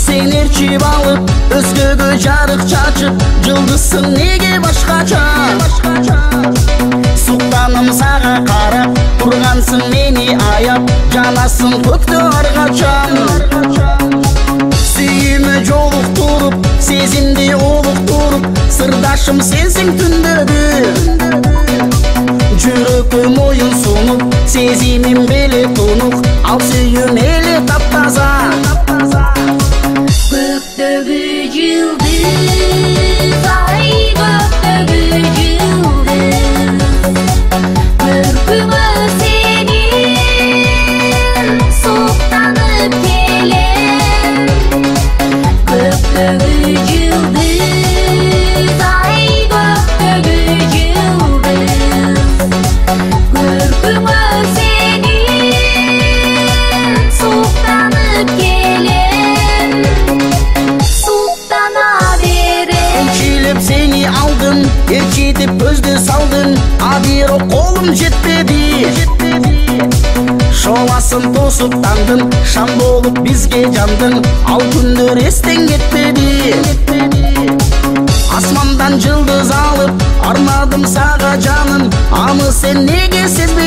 Sen erçip alıp özgögө жарык чачып, жылдызсың неге башкача? Суктаным сага карап, тургансың мени аяп, жанасың көктө аргачан. Сүйүмө жолуктуруп, сезимди олуктуруп, сырдашым сенсиң түндөрдү. Жүрөккө моюн сунуп, сезимим беле тунук, ал сүйүм эле таптаза. Göktегі yıldız, ay göktегі yıldız, görkümü senin soğuktanıp gelen. Göktегі yıldız, ay göktегі yıldız, görkümü senin soğuktanıp gelen. Seni aldım, erçitip көздө салдың, а бирок колум жетпеди. Шоласын тосуп таңдың, шам болуп бизге жандың, ал күндөр эстен кетпеди. Асмандан жылдыз алып, арнадым сага жаным, аны сен неге сезбедиң?